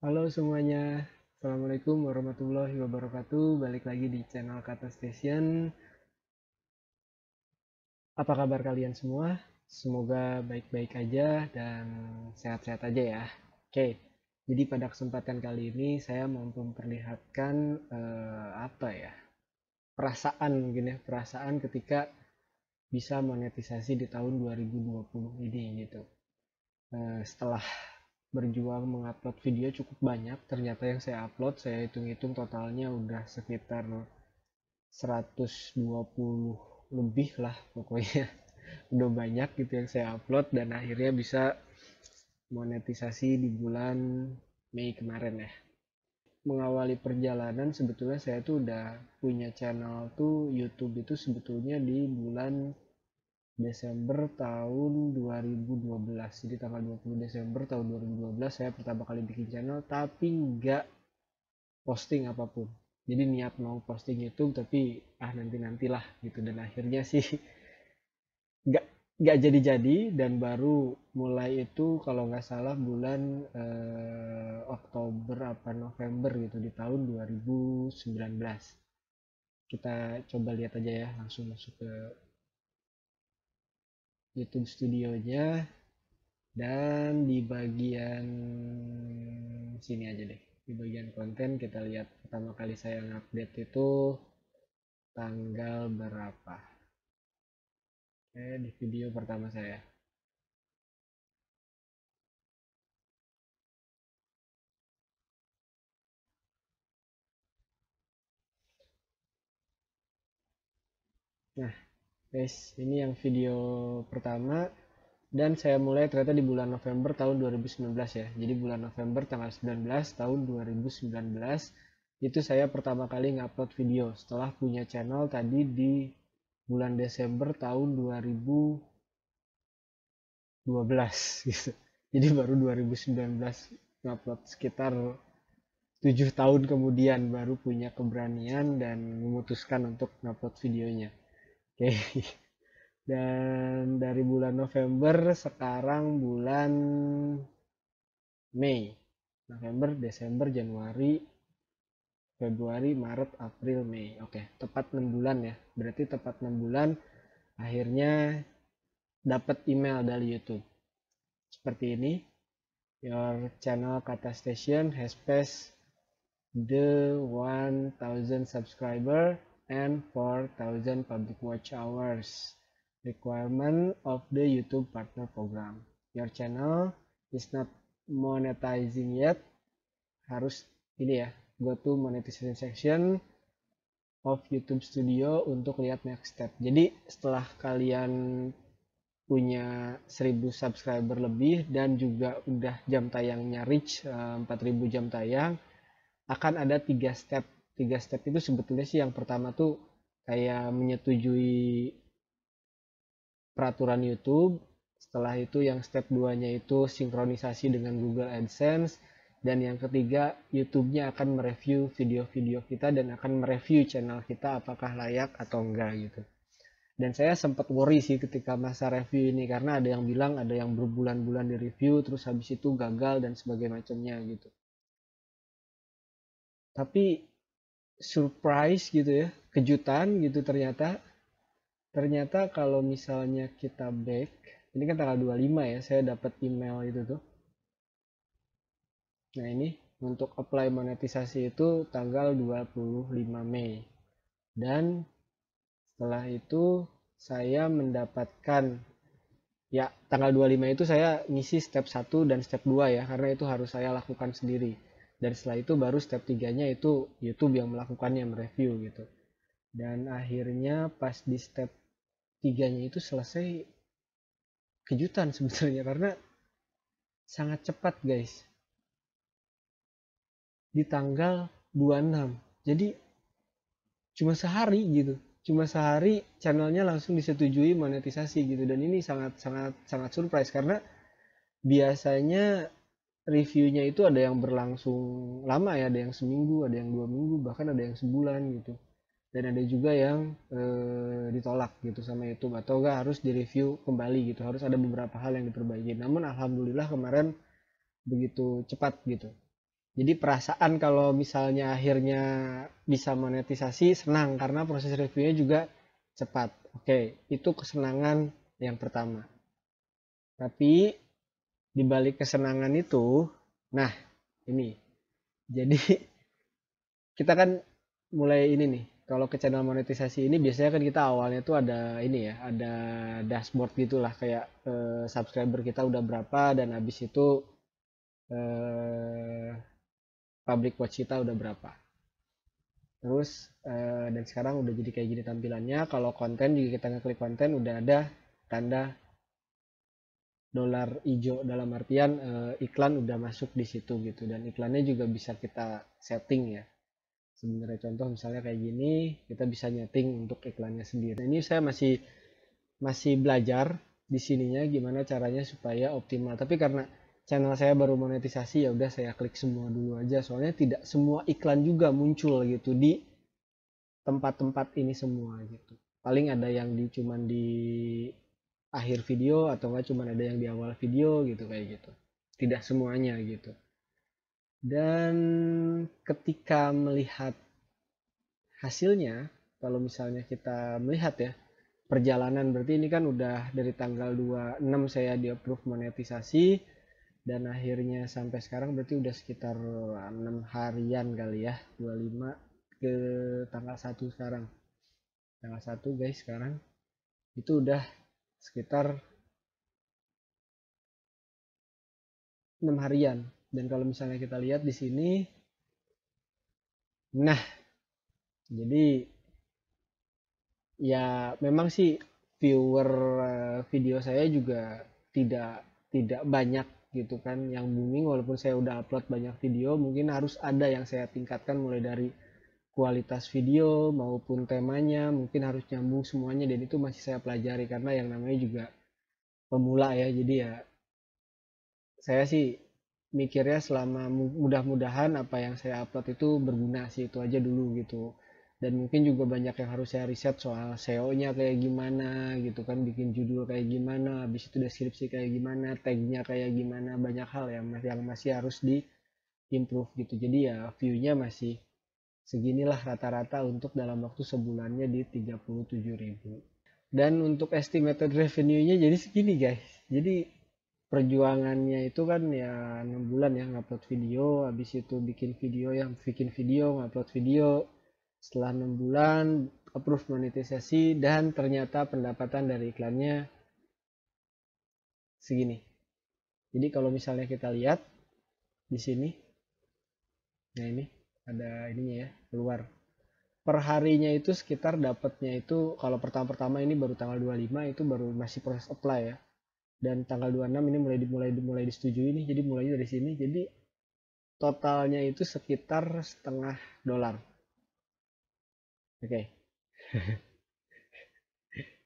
Halo semuanya, Assalamualaikum warahmatullahi wabarakatuh. Balik lagi di channel Kata Station. Apa kabar kalian semua? Semoga baik-baik aja dan sehat-sehat aja ya. Oke, jadi pada kesempatan kali ini saya mau memperlihatkan apa ya? Perasaan mungkin ya, perasaan ketika bisa monetisasi di tahun 2020 ini gitu. Setelah berjuang mengupload video cukup banyak, ternyata yang saya upload saya hitung-hitung totalnya udah sekitar 120 lebih lah pokoknya. Udah banyak gitu yang saya upload dan akhirnya bisa monetisasi di bulan Mei kemarin ya. Mengawali perjalanan sebetulnya saya tuh udah punya channel tuh YouTube itu sebetulnya di bulan Desember tahun 2012. Jadi tanggal 20 Desember tahun 2012 saya pertama kali bikin channel tapi nggak posting apapun. Jadi niat mau posting YouTube tapi nanti-nantilah gitu, dan akhirnya sih nggak nggak jadi-jadi, dan baru mulai itu kalau nggak salah bulan Oktober apa November gitu di tahun 2019. Kita coba lihat aja ya, langsung masuk ke YouTube studionya, dan di bagian sini aja deh, di bagian konten kita lihat pertama kali saya ngupdate itu tanggal berapa. Oke, di video pertama saya. Nah, guys, ini yang video pertama, dan saya mulai ternyata di bulan November tahun 2019 ya. Jadi bulan November tanggal 19 tahun 2019 itu saya pertama kali ngupload video setelah punya channel tadi di bulan Desember tahun 2012 gitu. Jadi baru 2019 ngupload, sekitar 7 tahun kemudian baru punya keberanian dan memutuskan untuk ngupload videonya. Oke. Dan dari bulan November sekarang bulan Mei. November, Desember, Januari, Februari, Maret, April, Mei. Oke, tepat 6 bulan ya. Berarti tepat 6 bulan akhirnya dapat email dari YouTube. Seperti ini. Your channel Kata Station has passed the 1000 subscriber and 4000 public watch hours requirement of the YouTube Partner Program. Your channel is not monetizing yet. Harus ini ya, go to monetization section of YouTube Studio untuk lihat next step. Jadi setelah kalian punya 1000 subscriber lebih dan juga udah jam tayangnya reach 4000 jam tayang, akan ada 3 step. 3 step itu sebetulnya sih yang pertama tuh kayak menyetujui peraturan YouTube. Setelah itu yang step 2-nya itu sinkronisasi dengan Google AdSense. Dan yang ketiga, YouTube-nya akan mereview video-video kita dan akan mereview channel kita apakah layak atau enggak gitu. Dan saya sempat worry sih ketika masa review ini, karena ada yang bilang ada yang berbulan-bulan di review terus habis itu gagal dan sebagainya macamnya gitu. Tapi surprise gitu ya, kejutan gitu, ternyata ternyata kalau misalnya kita back, ini kan tanggal 25 ya saya dapat email itu tuh. Nah, ini untuk apply monetisasi itu tanggal 25 Mei. Dan setelah itu saya mendapatkan, ya tanggal 25 itu saya ngisi step 1 dan step 2 ya, karena itu harus saya lakukan sendiri. Dan setelah itu baru step 3-nya itu YouTube yang melakukannya, mereview gitu. Dan akhirnya pas di step 3-nya itu selesai, kejutan sebetulnya karena sangat cepat guys. Di tanggal 26. Jadi cuma sehari gitu. Cuma sehari channelnya langsung disetujui monetisasi gitu, dan ini sangat sangat sangat surprise karena biasanya reviewnya itu ada yang berlangsung lama ya, ada yang seminggu, ada yang 2 minggu, bahkan ada yang sebulan gitu. Dan ada juga yang ditolak gitu sama YouTube, atau enggak harus direview kembali gitu, harus ada beberapa hal yang diperbaiki. Namun alhamdulillah kemarin begitu cepat gitu. Jadi perasaan kalau misalnya akhirnya bisa monetisasi senang karena proses reviewnya juga cepat. Oke, itu kesenangan yang pertama. Tapi di balik kesenangan itu, nah ini, jadi kita kan mulai ini nih. Kalau ke channel monetisasi ini biasanya kan kita awalnya tuh ada ini ya, ada dashboard gitulah kayak subscriber kita udah berapa dan habis itu eh, public watch kita udah berapa. Terus dan sekarang udah jadi kayak gini tampilannya. Kalau konten juga kita ngeklik konten udah ada tanda dolar hijau dalam artian iklan udah masuk di situ gitu dan iklannya juga bisa kita setting ya. Sebenarnya contoh misalnya kayak gini, kita bisa nyeting untuk iklannya sendiri. Nah, ini saya masih masih belajar di sininya gimana caranya supaya optimal. Tapi karena channel saya baru monetisasi ya udah saya klik semua dulu aja. Soalnya tidak semua iklan juga muncul gitu di tempat-tempat ini semua gitu. Paling ada yang cuman di akhir video atau enggak cuman ada yang di awal video gitu kayak gitu. Tidak semuanya gitu. Dan ketika melihat hasilnya, kalau misalnya kita melihat ya, perjalanan berarti ini kan udah dari tanggal 26 saya di approve monetisasi dan akhirnya sampai sekarang berarti udah sekitar 6 harian kali ya, 25 ke tanggal 1 sekarang. Tanggal 1 guys sekarang itu udah sekitar 6 harian. Dan kalau misalnya kita lihat di sini, nah jadi ya memang sih viewer video saya juga tidak tidak banyak gitu kan yang booming walaupun saya udah upload banyak video mungkin harus ada yang saya tingkatkan mulai dari kualitas video maupun temanya mungkin harus nyambung semuanya dan itu masih saya pelajari karena yang namanya juga pemula ya jadi ya saya sih mikirnya selama mudah-mudahan apa yang saya upload itu berguna sih itu aja dulu gitu dan mungkin juga banyak yang harus saya riset soal SEO-nya kayak gimana gitu kan bikin judul kayak gimana habis itu deskripsi kayak gimana tagnya kayak gimana banyak hal yang masih harus di improve gitu jadi ya view-nya masih seginilah rata-rata untuk dalam waktu sebulannya di 37.000 dan untuk estimated revenue-nya jadi segini guys jadi perjuangannya itu kan ya 6 bulan ya ngupload video habis itu bikin video ngupload video setelah 6 bulan approve monetisasi dan ternyata pendapatan dari iklannya segini jadi kalau misalnya kita lihat di sini nah ini ada ininya ya keluar per harinya itu sekitar dapatnya itu kalau pertama-pertama ini baru tanggal 25 itu baru masih proses apply ya dan tanggal 26 ini mulai disetujui nih jadi mulainya dari sini jadi totalnya itu sekitar setengah dolar oke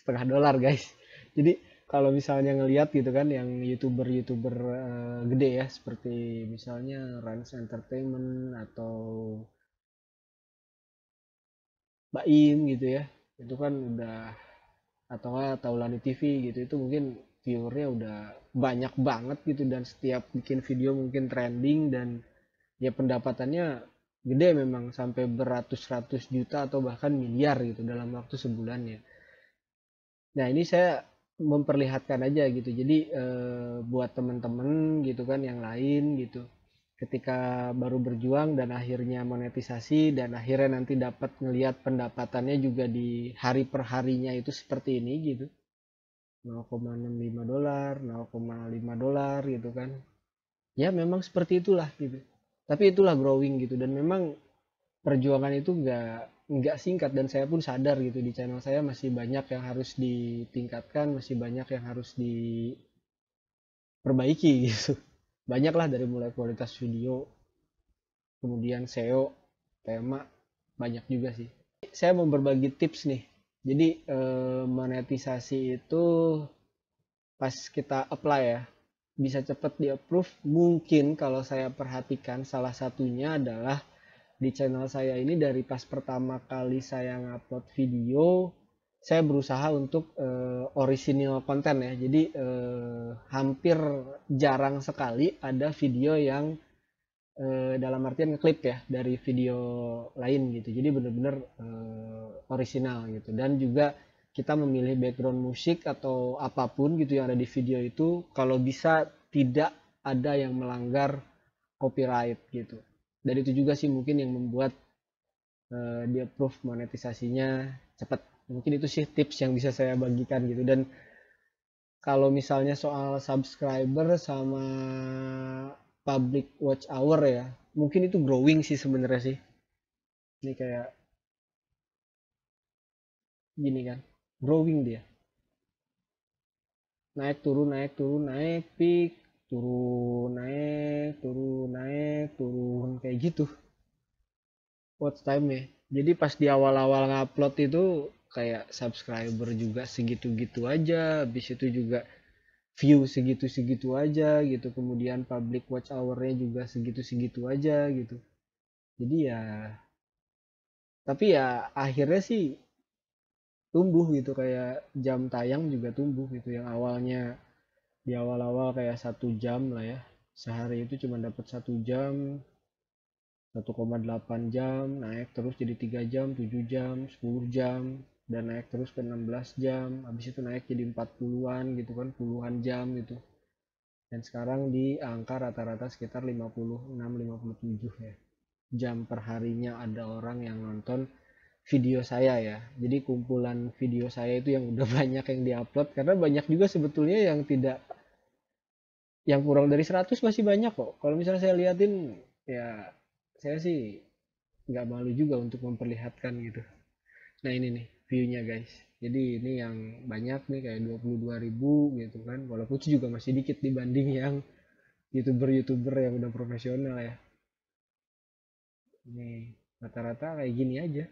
setengah dolar guys jadi kalau misalnya ngelihat gitu kan yang youtuber gede ya seperti misalnya Rans Entertainment atau Baim gitu ya itu kan udah atau nggak Taulani TV gitu itu mungkin viewernya udah banyak banget gitu dan setiap bikin video mungkin trending dan ya pendapatannya gede memang sampai beratus-ratus juta atau bahkan miliar gitu dalam waktu sebulan ya. Nah ini saya memperlihatkan aja gitu. Jadi buat temen-temen gitu kan yang lain gitu. Ketika baru berjuang dan akhirnya monetisasi dan akhirnya nanti dapat ngelihat pendapatannya juga di hari per harinya itu seperti ini gitu. 0,65 dolar, 0,5 dolar gitu kan. Ya memang seperti itulah gitu. Tapi itulah growing gitu dan memang perjuangan itu nggak singkat dan saya pun sadar gitu di channel saya masih banyak yang harus ditingkatkan, masih banyak yang harus diperbaiki gitu. Banyak lah dari mulai kualitas video, kemudian SEO, tema, banyak juga sih. Saya mau berbagi tips nih. Jadi monetisasi itu pas kita apply ya, bisa cepat di approve. Mungkin kalau saya perhatikan salah satunya adalah di channel saya ini dari pas pertama kali saya ngupload video saya berusaha untuk original konten ya jadi hampir jarang sekali ada video yang dalam artian ngeklip ya dari video lain gitu, jadi bener-bener orisinal gitu. Dan juga kita memilih background musik atau apapun gitu yang ada di video itu kalau bisa tidak ada yang melanggar copyright gitu. Dan itu juga sih mungkin yang membuat dia proof monetisasinya cepat. Mungkin itu sih tips yang bisa saya bagikan gitu. Dan kalau misalnya soal subscriber sama public watch hour ya, mungkin itu growing sih sebenarnya sih. Ini kayak gini kan, growing dia. Naik turun naik turun naik peak, turun naik turun naik turun kayak gitu watch time ya. Jadi pas di awal-awal ngupload itu kayak subscriber juga segitu-gitu aja, habis itu juga view segitu-segitu aja gitu, kemudian public watch hour-nya juga segitu-segitu aja gitu. Jadi ya, tapi ya akhirnya sih tumbuh gitu, kayak jam tayang juga tumbuh gitu. Yang awalnya di awal-awal kayak 1 jam lah ya, sehari itu cuma dapat 1 jam, 1,8 jam, naik terus jadi 3 jam, 7 jam, 10 jam, dan naik terus ke 16 jam, habis itu naik jadi 40-an gitu kan, puluhan jam gitu. Dan sekarang di angka rata-rata sekitar 56-57 ya. Jam per harinya ada orang yang nonton video saya ya. Jadi kumpulan video saya itu yang udah banyak yang diupload, karena banyak juga sebetulnya yang tidak, yang kurang dari 100 masih banyak kok. Kalau misalnya saya liatin ya, saya sih nggak malu juga untuk memperlihatkan gitu. Nah ini nih view-nya guys. Jadi ini yang banyak nih kayak 22.000 gitu kan. Walaupun itu juga masih dikit dibanding yang YouTuber-YouTuber yang udah profesional ya. Ini rata-rata kayak gini aja.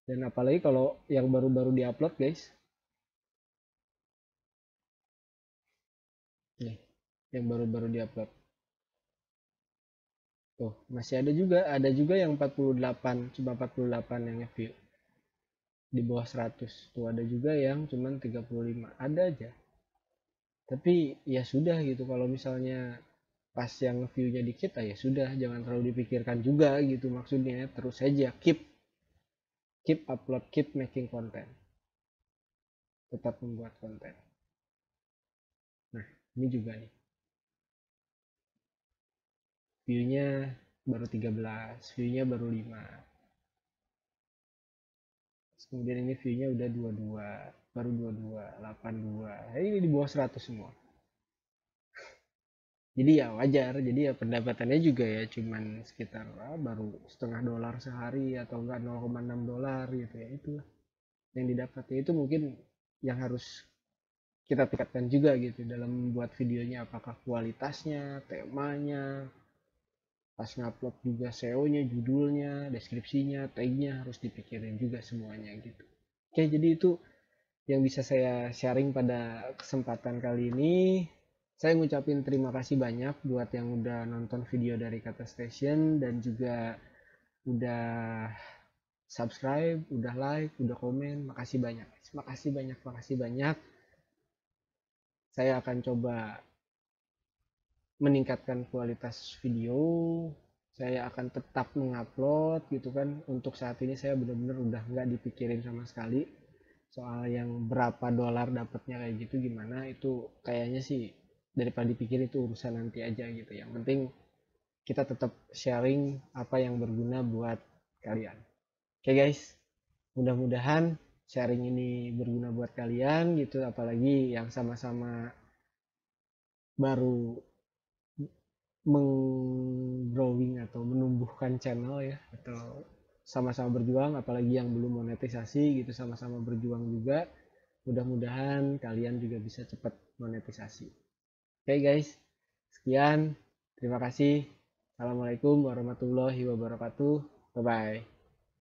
Dan apalagi kalau yang baru-baru diupload guys. Nih, yang baru-baru diupload. Tuh, masih ada juga yang 48, cuma 48 yang view. Di bawah 100. Tuh ada juga yang cuma 35. Ada aja. Tapi ya sudah gitu, kalau misalnya pas yang view-nya dikit ya sudah, jangan terlalu dipikirkan juga gitu, maksudnya terus saja keep upload, keep making content, tetap membuat konten. Nah ini juga nih view-nya baru 13, view-nya baru 5, kemudian ini view-nya udah 22, baru 22, 82, ini di bawah 100 semua. Jadi ya wajar, jadi ya pendapatannya juga ya cuman sekitar baru setengah dolar sehari atau enggak 0,6 dolar gitu ya, itulah yang didapatnya. Itu mungkin yang harus kita tingkatkan juga gitu dalam membuat videonya, apakah kualitasnya, temanya, pas ngupload juga SEO-nya, judulnya, deskripsinya, tag-nya harus dipikirin juga semuanya gitu. Oke, jadi itu yang bisa saya sharing pada kesempatan kali ini. Saya ngucapin terima kasih banyak buat yang udah nonton video dari Kata Station, dan juga udah subscribe, udah like, udah komen. Makasih banyak. Makasih banyak, makasih banyak. Saya akan coba meningkatkan kualitas video. Saya akan tetap mengupload gitu kan. Untuk saat ini saya benar-benar udah nggak dipikirin sama sekali soal yang berapa dolar dapatnya kayak gitu, gimana itu kayaknya sih daripada dipikir itu urusan nanti aja gitu. Yang penting kita tetap sharing apa yang berguna buat kalian. Oke guys, mudah-mudahan sharing ini berguna buat kalian gitu, apalagi yang sama-sama baru menggrowing atau menumbuhkan channel ya, atau sama-sama berjuang, apalagi yang belum monetisasi gitu, sama-sama berjuang juga. Mudah-mudahan kalian juga bisa cepat monetisasi. Oke guys, sekian, terima kasih. Assalamualaikum warahmatullahi wabarakatuh. Bye bye.